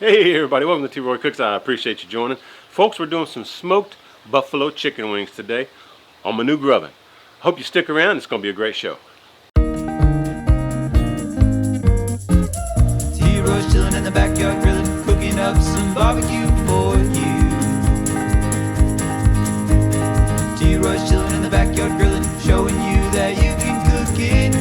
Hey everybody, welcome to T-Roy Cooks. I appreciate you joining. Folks, we're doing some smoked buffalo chicken wings today on my new GrOven. Hope you stick around, it's going to be a great show. T-Roy's chilling in the backyard grilling, cooking up some barbecue for you. T-Roy's chilling in the backyard grilling, showing you that you can cook it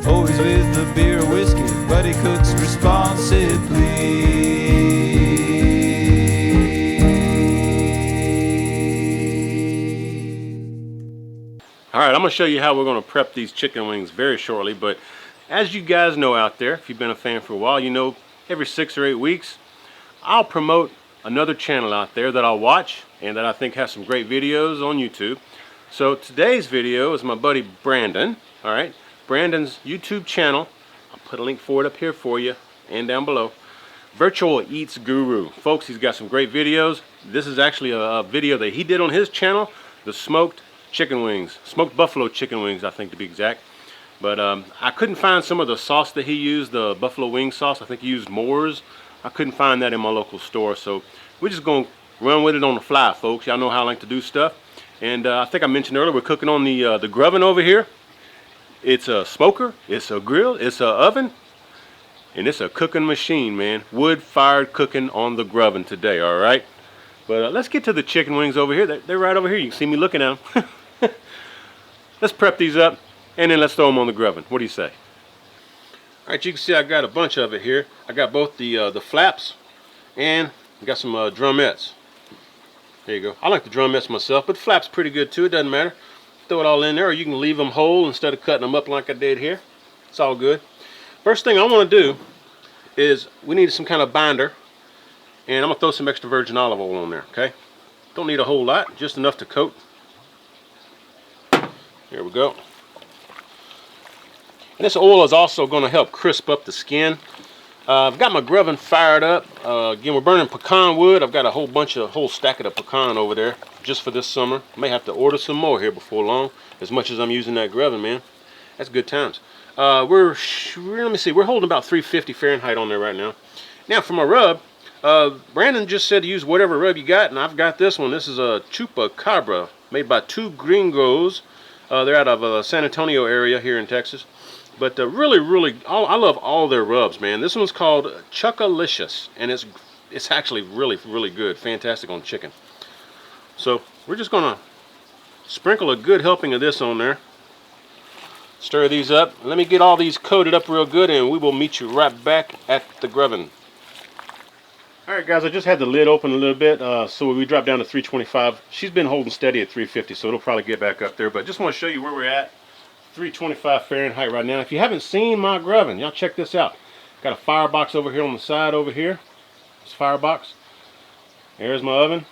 too. Always with a beer or whiskey, but he cooks responsibly. Alright, I'm going to show you how we're going to prep these chicken wings very shortly, but as you guys know out there, if you've been a fan for a while, you know every 6 or 8 weeks I'll promote another channel out there that I'll watch and that I think has some great videos on YouTube. So today's video is my buddy Brandon. Alright, Brandon's YouTube channel. I'll put a link for it up here for you and down below. Virtual Eats Guru. Folks, he's got some great videos. This is actually a video that he did on his channel, the smoked chicken wings, smoked buffalo chicken wings, I think to be exact. But I couldn't find some of the sauce that he used, the buffalo wing sauce. I think he used Moore's. I couldn't find that in my local store, so we're just going to run with it on the fly, folks. Y'all know how I like to do stuff. And I think I mentioned earlier, we're cooking on the GrOven over here. It's a smoker, it's a grill, it's a oven, and it's a cooking machine, man. Wood-fired cooking on the GrOven today, all right? But let's get to the chicken wings over here. They're right over here. You can see me looking at them. Let's prep these up, and then let's throw them on the GrOven. What do you say? All right, you can see I got a bunch of it here. I got both the flaps, and I got some drumettes. There you go. I like the drumettes myself, but the flap's pretty good too. It doesn't matter. Throw it all in there, or you can leave them whole instead of cutting them up like I did here. It's all good. First thing I want to do is we need some kind of binder, and I'm going to throw some extra virgin olive oil on there, okay? Don't need a whole lot, just enough to coat. Here we go. And this oil is also going to help crisp up the skin. I've got my GrOven fired up. Again, we're burning pecan wood. I've got a whole stack of the pecan over there just for this summer. I may have to order some more here before long, as much as I'm using that GrOven, man. That's good times. Let me see, we're holding about 350 Fahrenheit on there right now. Now for my rub, Brandon just said to use whatever rub you got, and I've got this one. This is a Chupacabra, made by two Gringos. They're out of San Antonio area here in Texas. But really, I love all their rubs, man. This one's called Cluckalicious, and it's actually really good. Fantastic on chicken. So we're just going to sprinkle a good helping of this on there. Stir these up. Let me get all these coated up real good, and we will meet you right back at the GrOven. Alright guys, I just had the lid open a little bit, so we dropped down to 325. She's been holding steady at 350, so it'll probably get back up there. But just want to show you where we're at. 325 Fahrenheit right now. If you haven't seen my GrOven, y'all check this out. Got a firebox over here on the side over here. This firebox. There's my oven.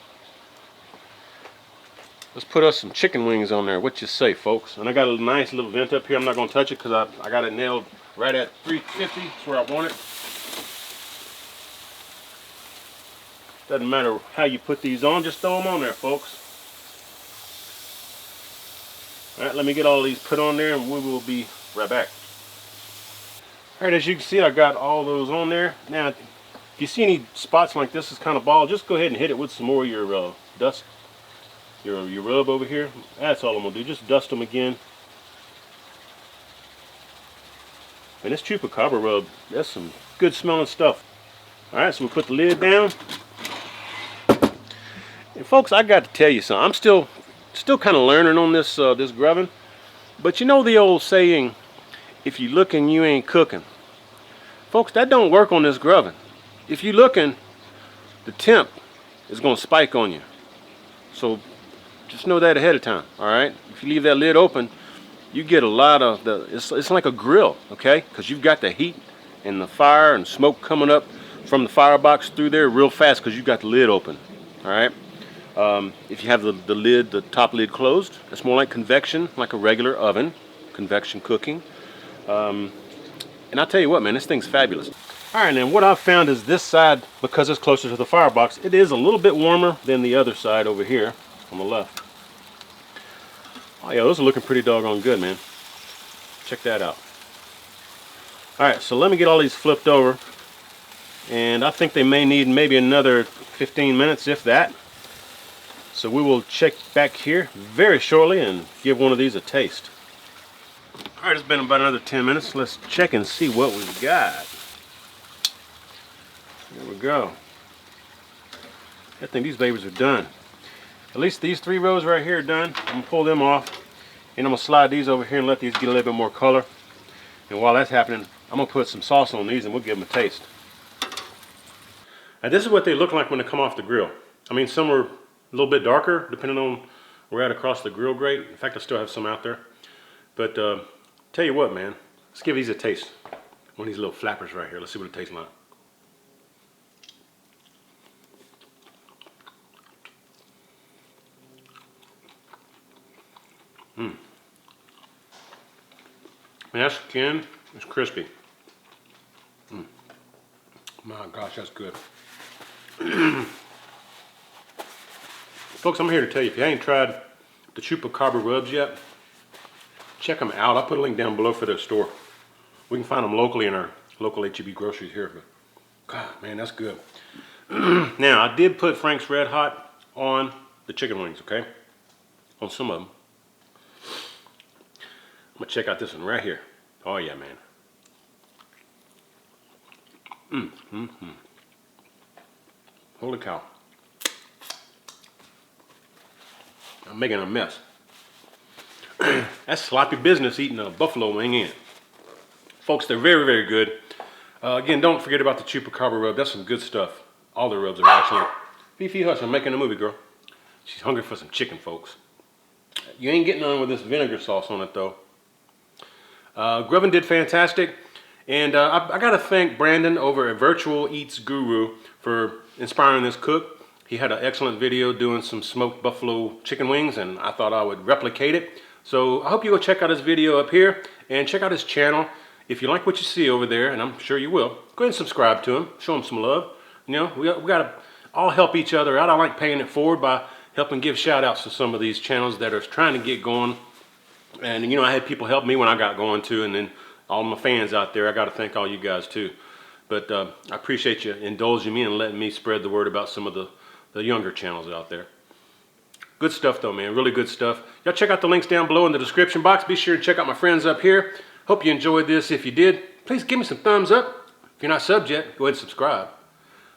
Let's put us some chicken wings on there. What you say, folks? And I got a nice little vent up here. I'm not going to touch it because I got it nailed right at 350. That's where I want it. Doesn't matter how you put these on, just throw them on there, folks. Alright, let me get all these put on there and we will be right back. Alright, as you can see, I got all those on there. Now, if you see any spots like this is kind of bald, just go ahead and hit it with some more of your dust, your rub over here. That's all I'm going to do, just dust them again. And this Chupacabra rub, that's some good smelling stuff. Alright, so we put the lid down. And folks, I got to tell you something. I'm still kind of learning on this this GrOven, but you know the old saying, if you looking you ain't cooking. Folks, that don't work on this GrOven. If you looking, the temp is going to spike on you, so just know that ahead of time. All right, if you leave that lid open, you get a lot of it's like a grill, okay, because you've got the heat and the fire and smoke coming up from the firebox through there real fast because you've got the lid open. All right. If you have the top lid closed, it's more like convection, like a regular oven, convection cooking. And I'll tell you what, man, this thing's fabulous. All right, and what I've found is this side, because it's closer to the firebox, it is a little bit warmer than the other side over here on the left. Oh yeah, those are looking pretty doggone good, man. Check that out. All right, so let me get all these flipped over. And I think they may need maybe another 15 minutes, if that. So we will check back here very shortly and give one of these a taste. All right, it's been about another 10 minutes. Let's check and see what we've got. There we go. I think these babies are done. At least these 3 rows right here are done. I'm gonna pull them off, and I'm gonna slide these over here and let these get a little bit more color. And while that's happening, I'm gonna put some sauce on these and we'll give them a taste. Now this is what they look like when they come off the grill. I mean, some are a little bit darker depending on where we're at across the grill grate. In fact, I still have some out there. But tell you what, man, let's give these a taste. One of these little flappers right here. Let's see what it tastes like. Man, that skin is crispy. My gosh, that's good. Folks, I'm here to tell you, if you ain't tried the Chupacabra rubs yet, check them out. I'll put a link down below for their store. We can find them locally in our local HEB groceries here. But God, man, that's good. Now, I did put Frank's Red Hot on the chicken wings, okay? On some of them. I'm gonna check out this one right here. Oh yeah, man. Holy cow. I'm making a mess. That's sloppy business eating a buffalo wing in. Folks, they're very, very good. Again, don't forget about the Chupacabra rub. That's some good stuff. All the rubs are excellent. Fifi Hush, I'm making a movie, girl. She's hungry for some chicken, folks. You ain't getting on with this vinegar sauce on it, though. GrOven did fantastic. And I got to thank Brandon over at Virtual Eats Guru for inspiring this cook. He had an excellent video doing some smoked buffalo chicken wings, and I thought I would replicate it. So I hope you go check out his video up here and check out his channel. If you like what you see over there, and I'm sure you will, go ahead and subscribe to him. Show him some love. You know, we got to all help each other out. I like paying it forward by helping give shout outs to some of these channels that are trying to get going. And you know, I had people help me when I got going too, and then all my fans out there, I got to thank all you guys too. But I appreciate you indulging me and letting me spread the word about some of the younger channels out there. Good stuff though, man, really good stuff. Y'all check out the links down below in the description box. Be sure to check out my friends up here. Hope you enjoyed this. If you did, please give me some thumbs up. If you're not subbed yet, go ahead and subscribe.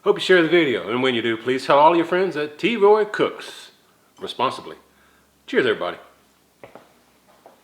Hope you share the video, and when you do, please tell all your friends that T-Roy cooks responsibly. Cheers, everybody.